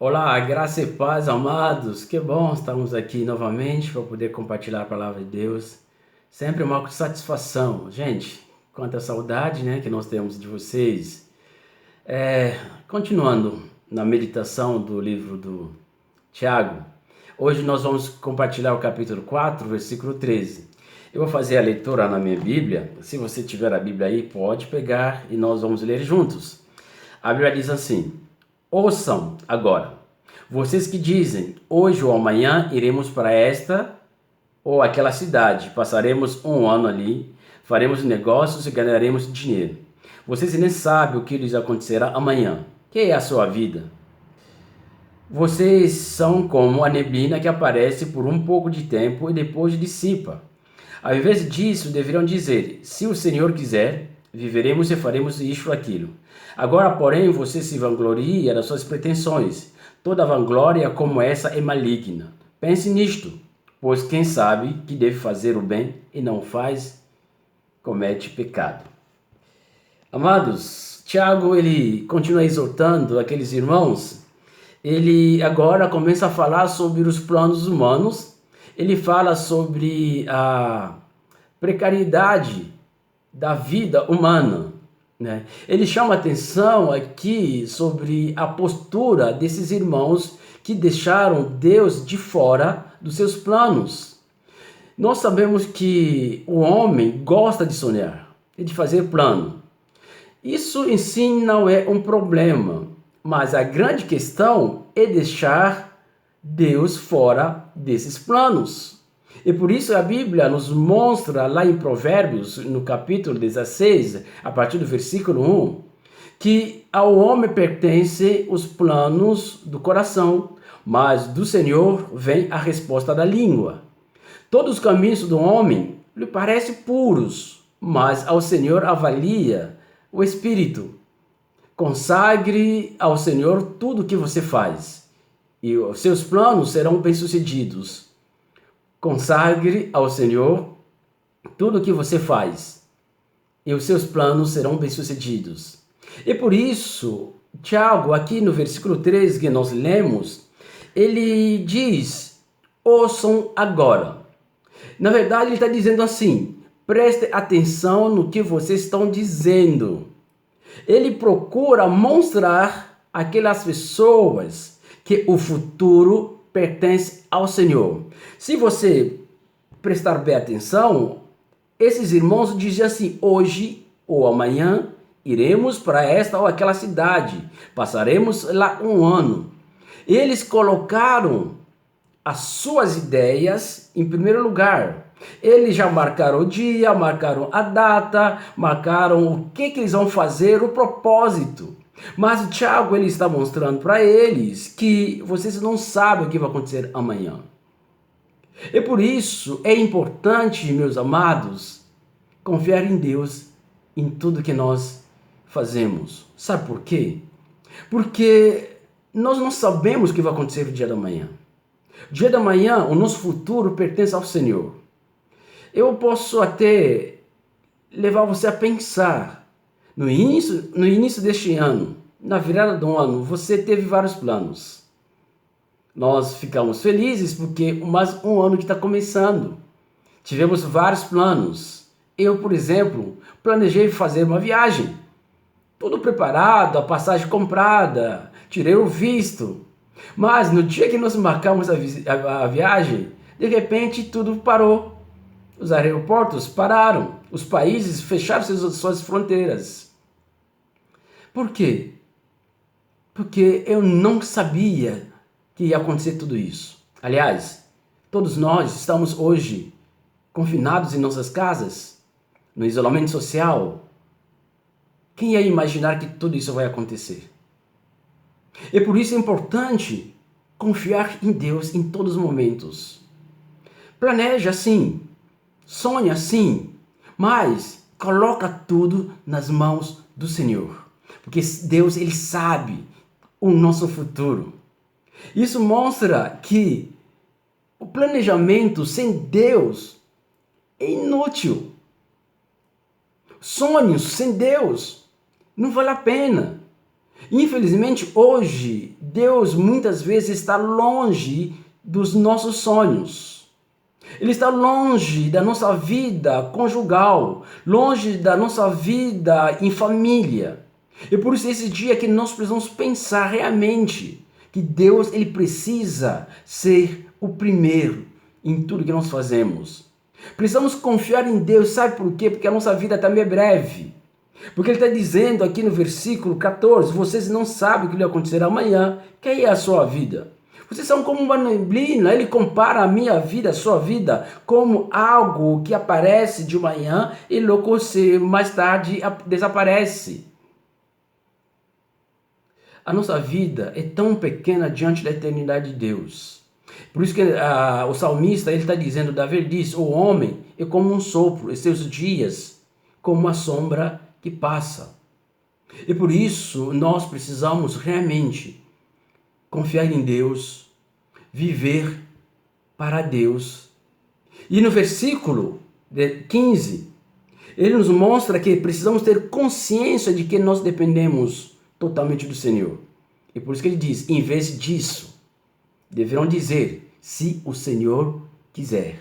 Olá, graça e paz, amados. Que bom estarmos aqui novamente para poder compartilhar a palavra de Deus. Sempre uma satisfação. Gente, quanta saudade, né, que nós temos de vocês. Continuando na meditação do livro do Tiago, hoje nós vamos compartilhar o capítulo 4, versículo 13. Eu vou fazer a leitura na minha Bíblia. Se você tiver a Bíblia aí, pode pegar e nós vamos ler juntos. A Bíblia diz assim: ouçam agora, vocês que dizem, hoje ou amanhã iremos para esta ou aquela cidade, passaremos um ano ali, faremos negócios e ganharemos dinheiro. Vocês nem sabem o que lhes acontecerá amanhã. Que é a sua vida? Vocês são como a neblina que aparece por um pouco de tempo e depois dissipa. Ao invés disso, deveriam dizer: se o Senhor quiser, viveremos e faremos isto ou aquilo. Agora, porém, você se vangloria das suas pretensões. Toda vanglória como essa é maligna. Pense nisto, pois quem sabe que deve fazer o bem e não faz, comete pecado. Amados, Tiago, ele continua exortando aqueles irmãos. Ele agora começa a falar sobre os planos humanos. Ele fala sobre a precariedade da vida humana, né? Ele chama atenção aqui sobre a postura desses irmãos que deixaram Deus de fora dos seus planos. Nós sabemos que o homem gosta de sonhar e de fazer plano. Isso em si não é um problema, mas a grande questão é deixar Deus fora desses planos. E por isso a Bíblia nos mostra lá em Provérbios, no capítulo 16, a partir do versículo 1, que ao homem pertencem os planos do coração, mas do Senhor vem a resposta da língua. Todos os caminhos do homem lhe parecem puros, mas ao Senhor avalia o espírito. Consagre ao Senhor tudo o que você faz, e os seus planos serão bem-sucedidos. Consagre ao Senhor tudo o que você faz, e os seus planos serão bem-sucedidos. E por isso, Tiago, aqui no versículo 13 que nós lemos, ele diz: ouçam agora. Na verdade, ele está dizendo assim: preste atenção no que vocês estão dizendo. Ele procura mostrar àquelas pessoas que o futuro pertence ao Senhor. Se você prestar bem atenção, esses irmãos dizem assim: hoje ou amanhã iremos para esta ou aquela cidade, passaremos lá um ano. Eles colocaram as suas ideias em primeiro lugar. Eles já marcaram o dia, marcaram a data, marcaram o que eles vão fazer, o propósito. Mas o Tiago, ele está mostrando para eles que vocês não sabem o que vai acontecer amanhã. E por isso é importante, meus amados, confiar em Deus em tudo que nós fazemos. Sabe por quê? Porque nós não sabemos o que vai acontecer no dia da manhã. O dia da manhã, o nosso futuro pertence ao Senhor. Eu posso até levar você a pensar. No início deste ano, na virada do ano, você teve vários planos. Nós ficamos felizes porque mais um ano que está começando. Tivemos vários planos. Eu, por exemplo, planejei fazer uma viagem. Tudo preparado, a passagem comprada, tirei o visto. Mas no dia que nós marcamos a viagem, de repente tudo parou. Os aeroportos pararam, os países fecharam suas fronteiras. Por quê? Porque eu não sabia que ia acontecer tudo isso. Aliás, todos nós estamos hoje confinados em nossas casas, no isolamento social. Quem ia imaginar que tudo isso vai acontecer? E por isso é importante confiar em Deus em todos os momentos. Planeja sim, sonha sim, mas coloca tudo nas mãos do Senhor. Porque Deus, ele sabe o nosso futuro. Isso mostra que o planejamento sem Deus é inútil. Sonhos sem Deus não vale a pena. Infelizmente, hoje, Deus muitas vezes está longe dos nossos sonhos. Ele está longe da nossa vida conjugal, longe da nossa vida em família. E por isso esse dia que nós precisamos pensar realmente que Deus ele precisa ser o primeiro em tudo que nós fazemos. Precisamos confiar em Deus, sabe por quê? Porque a nossa vida também é breve. Porque ele está dizendo aqui no versículo 14, vocês não sabem o que lhe acontecerá amanhã, que é a sua vida. Vocês são como uma neblina, ele compara a minha vida, a sua vida, como algo que aparece de manhã e logo mais tarde desaparece. A nossa vida é tão pequena diante da eternidade de Deus. Por isso que o salmista ele está dizendo, Davi diz, o homem é como um sopro, e seus dias como uma sombra que passa. E por isso nós precisamos realmente confiar em Deus, viver para Deus. E no versículo 15, ele nos mostra que precisamos ter consciência de que nós dependemos totalmente do Senhor. E por isso que ele diz, em vez disso, deverão dizer, se o Senhor quiser.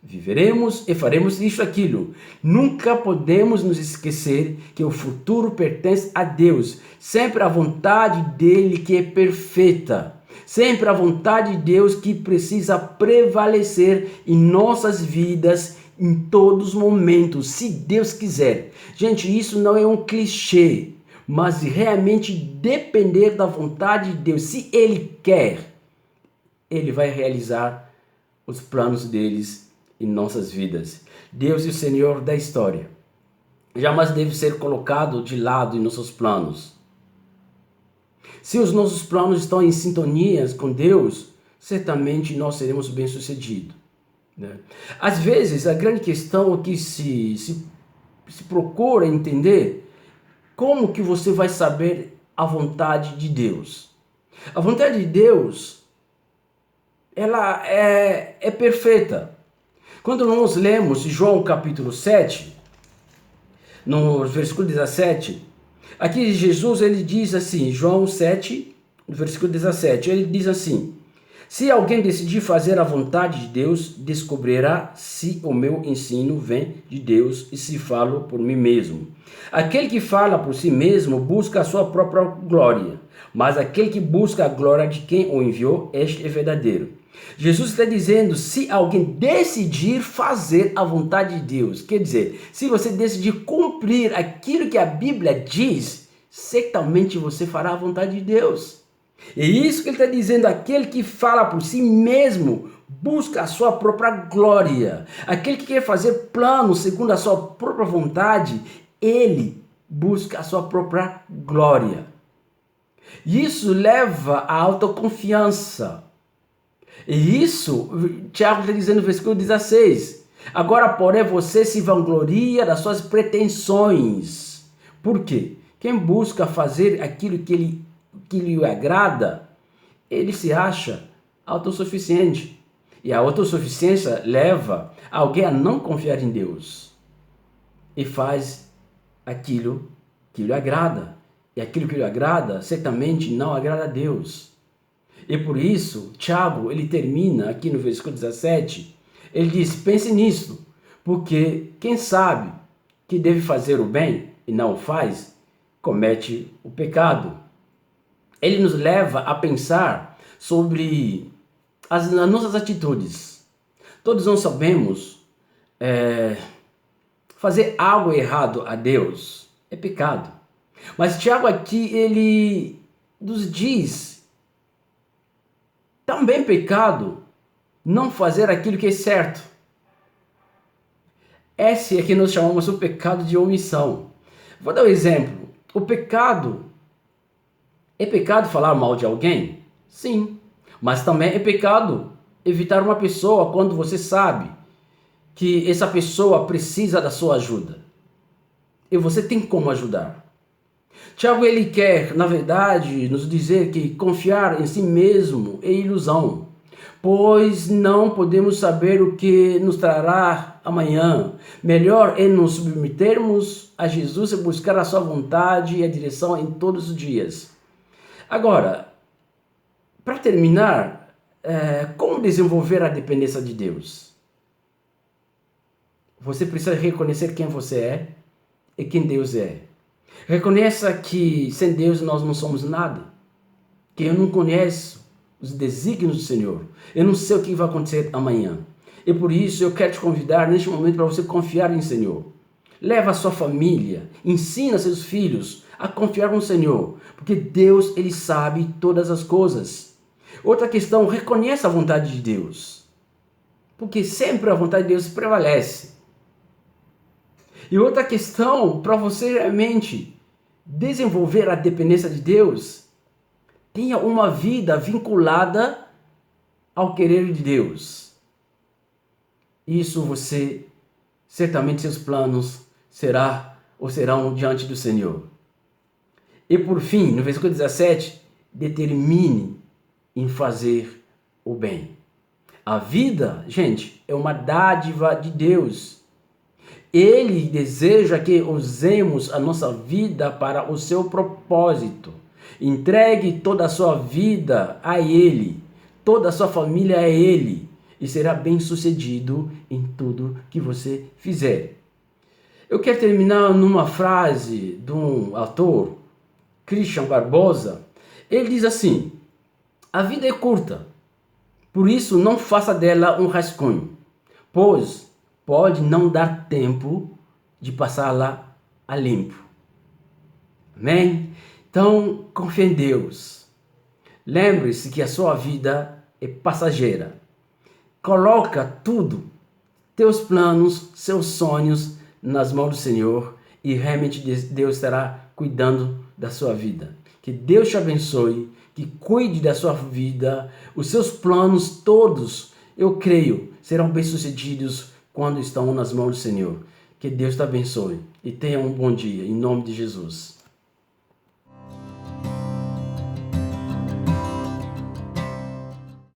Viveremos e faremos isso, aquilo. Nunca podemos nos esquecer que o futuro pertence a Deus. Sempre a vontade dele que é perfeita. Sempre a vontade de Deus que precisa prevalecer em nossas vidas em todos os momentos, se Deus quiser. Gente, isso não é um clichê, mas realmente depender da vontade de Deus. Se Ele quer, Ele vai realizar os planos deles em nossas vidas. Deus é o Senhor da história. Jamais deve ser colocado de lado em nossos planos. Se os nossos planos estão em sintonia com Deus, certamente nós seremos bem-sucedidos. Né? Às vezes, a grande questão é que se procura entender como que você vai saber a vontade de Deus. A vontade de Deus, ela é perfeita. Quando nós lemos João capítulo 7, no versículo 17, aqui Jesus ele diz assim, João 7, versículo 17, ele diz assim, se alguém decidir fazer a vontade de Deus, descobrirá se o meu ensino vem de Deus e se falo por mim mesmo. Aquele que fala por si mesmo busca a sua própria glória, mas aquele que busca a glória de quem o enviou, este é verdadeiro. Jesus está dizendo, se alguém decidir fazer a vontade de Deus, quer dizer, se você decidir cumprir aquilo que a Bíblia diz, certamente você fará a vontade de Deus. É isso que ele está dizendo, aquele que fala por si mesmo, busca a sua própria glória. Aquele que quer fazer planos segundo a sua própria vontade, ele busca a sua própria glória. Isso leva à autoconfiança. E isso, Tiago está dizendo no versículo 16. Agora, porém, você se vangloria das suas pretensões. Por quê? Quem busca fazer aquilo que lhe agrada, ele se acha autossuficiente. E a autossuficiência leva alguém a não confiar em Deus. E faz aquilo que lhe agrada. E aquilo que lhe agrada, certamente não agrada a Deus. E por isso, Tiago, ele termina aqui no versículo 17, ele diz, pense nisso, porque quem sabe que deve fazer o bem e não o faz, comete o pecado. Ele nos leva a pensar sobre as nossas atitudes. Todos nós sabemos, fazer algo errado a Deus é pecado. Mas Tiago aqui, ele nos diz, também pecado não fazer aquilo que é certo. Esse é que nós chamamos o pecado de omissão. Vou dar um exemplo. O pecado, é pecado falar mal de alguém? Sim. Mas também é pecado evitar uma pessoa quando você sabe que essa pessoa precisa da sua ajuda. E você tem como ajudar. Tiago, ele quer, na verdade, nos dizer que confiar em si mesmo é ilusão, pois não podemos saber o que nos trará amanhã. Melhor é nos submetermos a Jesus e buscar a sua vontade e a direção em todos os dias. Agora, Para terminar, como desenvolver a dependência de Deus? Você precisa reconhecer quem você é e quem Deus é. Reconheça que sem Deus nós não somos nada. Que eu não conheço os desígnios do Senhor. Eu não sei o que vai acontecer amanhã. E por isso eu quero te convidar neste momento para você confiar em Senhor. Leva a sua família, ensina seus filhos a confiar no Senhor, porque Deus, Ele sabe todas as coisas. Outra questão, reconheça a vontade de Deus, porque sempre a vontade de Deus prevalece. E outra questão, para você realmente desenvolver a dependência de Deus, tenha uma vida vinculada ao querer de Deus. Isso você, certamente seus planos serão diante do Senhor. E por fim, no versículo 17, determine em fazer o bem. A vida, gente, é uma dádiva de Deus. Ele deseja que usemos a nossa vida para o seu propósito. Entregue toda a sua vida a Ele, toda a sua família a Ele, e será bem-sucedido em tudo que você fizer. Eu quero terminar numa frase de um autor, Christian Barbosa. Ele diz assim: a vida é curta, por isso não faça dela um rascunho, pois pode não dar tempo de passá-la a limpo. Amém? Então, confie em Deus. Lembre-se que a sua vida é passageira. Coloca tudo, teus planos, seus sonhos nas mãos do Senhor e realmente Deus estará cuidando da sua vida. Que Deus te abençoe, que cuide da sua vida, os seus planos todos, eu creio, serão bem-sucedidos quando estão nas mãos do Senhor. Que Deus te abençoe e tenha um bom dia, em nome de Jesus.